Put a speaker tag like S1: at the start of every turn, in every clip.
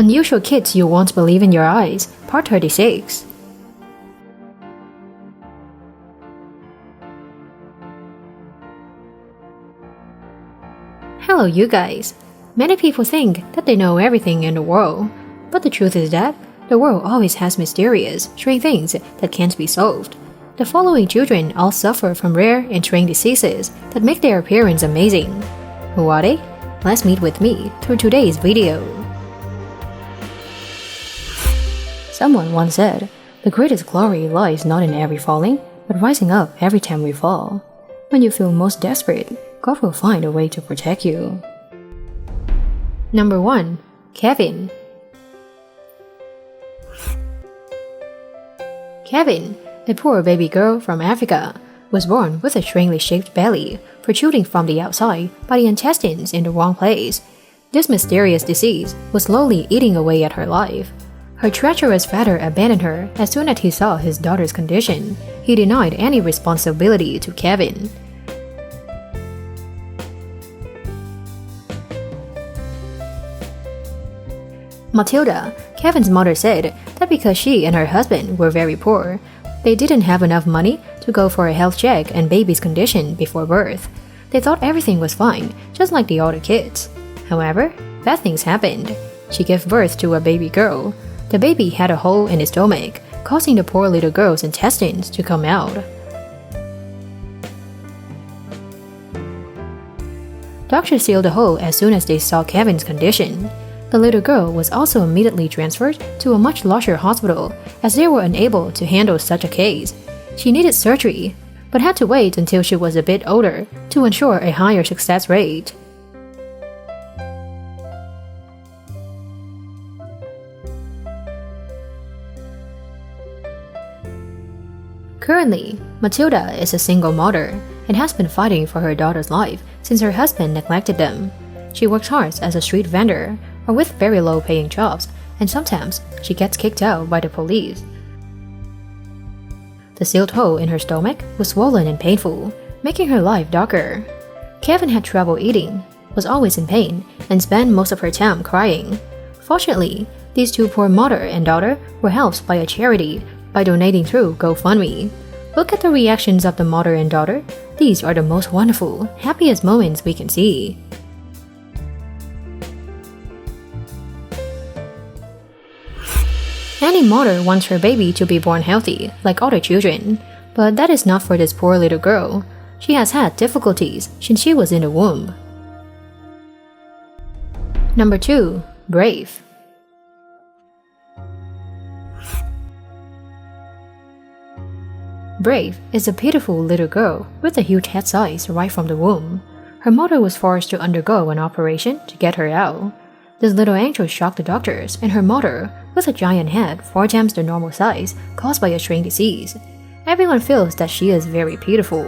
S1: Unusual Kids You Won't Believe in Your Eyes, Part 36. Hello you guys. Many people think that they know everything in the world, but the truth is that the world always has mysterious, strange things that can't be solved. The following children all suffer from rare and strange diseases that make their appearance amazing. Who are they? Let's meet with me through today's video. Someone once said, the greatest glory lies not in every falling, but rising up every time we fall. When you feel most desperate, God will find a way to protect you. Number 1. Kevin. Kevin, a poor baby girl from Africa, was born with a strangely shaped belly, protruding from the outside by the intestines in the wrong place. This mysterious disease was slowly eating away at her life. Her treacherous father abandoned her as soon as he saw his daughter's condition. He denied any responsibility to Kevin. Matilda, Kevin's mother, said that because she and her husband were very poor, they didn't have enough money to go for a health check and baby's condition before birth. They thought everything was fine, just like the other kids. However, bad things happened. She gave birth to a baby girl. The baby had a hole in its stomach, causing the poor little girl's intestines to come out. Doctors sealed the hole as soon as they saw Kevin's condition. The little girl was also immediately transferred to a much larger hospital as they were unable to handle such a case. She needed surgery, but had to wait until she was a bit older to ensure a higher success rate. Currently, Matilda is a single mother and has been fighting for her daughter's life since her husband neglected them. She works hard as a street vendor or with very low-paying jobs, and sometimes she gets kicked out by the police. The sealed hole in her stomach was swollen and painful, making her life darker. Kevin had trouble eating, was always in pain, and spent most of her time crying. Fortunately, these two poor mother and daughter were helped by a charity by donating through GoFundMe. Look at the reactions of the mother and daughter. These are the most wonderful, happiest moments we can see. Any mother wants her baby to be born healthy, like other children, but that is not for this poor little girl. She has had difficulties since she was in the womb. Number 2. Brave. Brave is a beautiful little girl with a huge head size right from the womb. Her mother was forced to undergo an operation to get her out. This little angel shocked the doctors and her mother with a giant head 4 times the normal size caused by a strange disease. Everyone feels that she is very beautiful.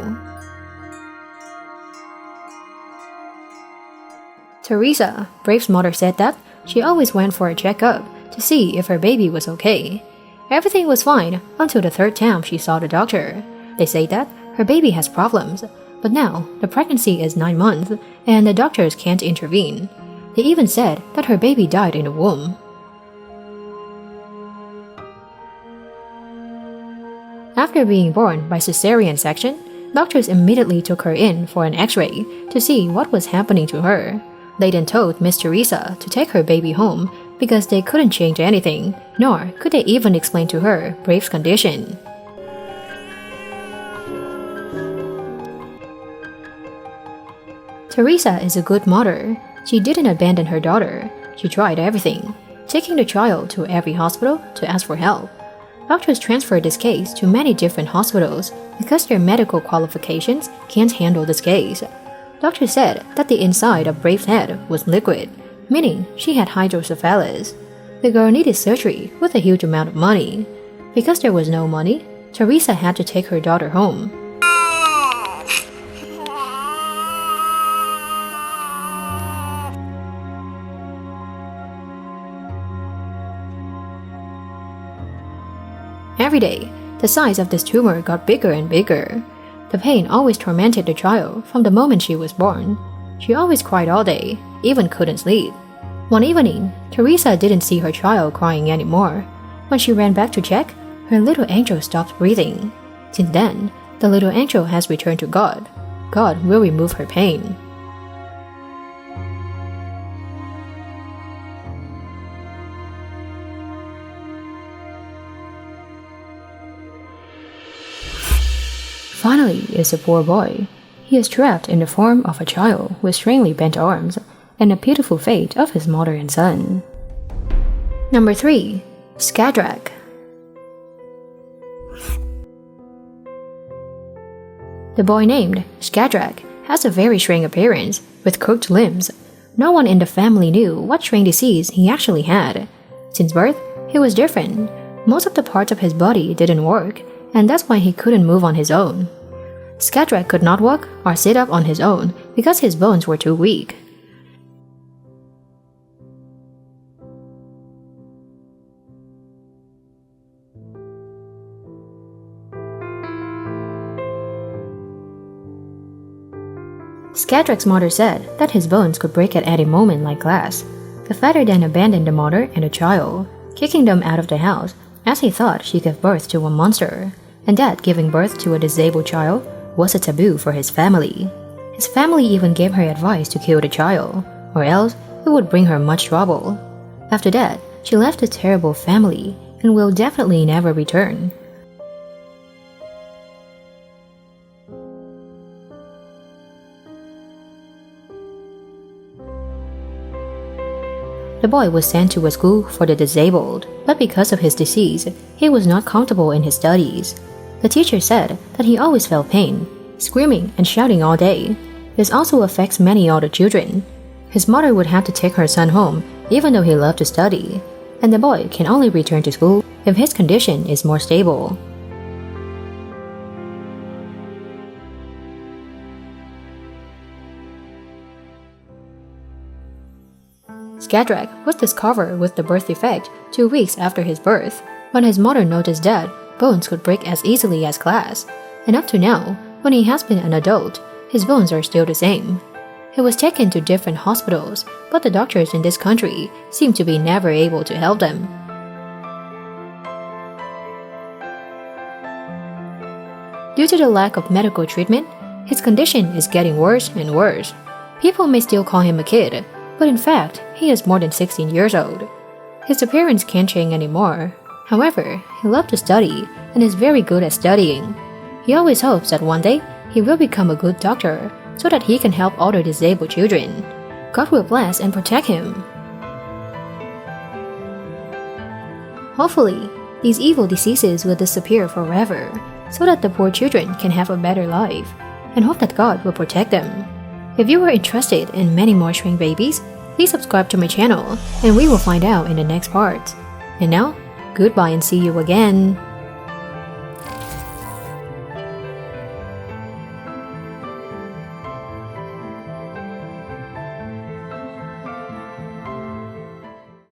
S1: Teresa, Brave's mother, said that she always went for a checkup to see if her baby was okay. Everything was fine until the 3rd time she saw the doctor. They say that her baby has problems, but now the pregnancy is 9 months and the doctors can't intervene. They even said that her baby died in the womb. After being born by cesarean section, doctors immediately took her in for an x-ray to see what was happening to her. They then told Miss Teresa to take her baby home because they couldn't change anything, nor could they even explain to her Brave's condition. Teresa is a good mother. She didn't abandon her daughter. She tried everything, taking the child to every hospital to ask for help. Doctors transferred this case to many different hospitals because their medical qualifications can't handle this case. Doctors said that the inside of Brave's head was liquid, meaning she had hydrocephalus. The girl needed surgery with a huge amount of money. Because there was no money, Teresa had to take her daughter home. Every day, the size of this tumor got bigger and bigger. The pain always tormented the child from the moment she was born. She always cried all day, even couldn't sleep. One evening, Teresa didn't see her child crying anymore. When she ran back to check, her little angel stopped breathing. Since then, the little angel has returned to God. God will remove her pain. Finally is a poor boy. He is trapped in the form of a child with strangely bent arms and a pitiful fate of his mother and son. Number 3. Skadra. The boy named Skadra has a very strange appearance with crooked limbs. No one in the family knew what strange disease he actually had. Since birth, he was different. Most of the parts of his body didn't work, and that's why he couldn't move on his own. Skadra could not walk or sit up on his own because his bones were too weak. Skadra's mother said that his bones could break at any moment like glass. The father then abandoned the mother and the child, kicking them out of the house as he thought she gave birth to a monster, and that giving birth to a disabled child was a taboo for his family. His family even gave her advice to kill the child, or else it would bring her much trouble. After that, she left a terrible family and will definitely never return. The boy was sent to a school for the disabled, but because of his disease, he was not comfortable in his studies. The teacher said that he always felt pain, screaming and shouting all day. This also affects many other children. His mother would have to take her son home even though he loved to study, and the boy can only return to school if his condition is more stable. Skadra was discovered with the birth defect 2 weeks after his birth, when his mother noticed that bones could break as easily as glass, and up to now, when he has been an adult, his bones are still the same. He was taken to different hospitals, but the doctors in this country seem to be never able to help them. Due to the lack of medical treatment, his condition is getting worse and worse. People may still call him a kid, but in fact, he is more than 16 years old. His appearance can't change anymore. However, he loved to study and is very good at studying. He always hopes that one day he will become a good doctor so that he can help other disabled children. God will bless and protect him. Hopefully, these evil diseases will disappear forever so that the poor children can have a better life, and hope that God will protect them. If you are interested in many more shrink babies, please subscribe to my channel and we will find out in the next part. And now, goodbye and see you again.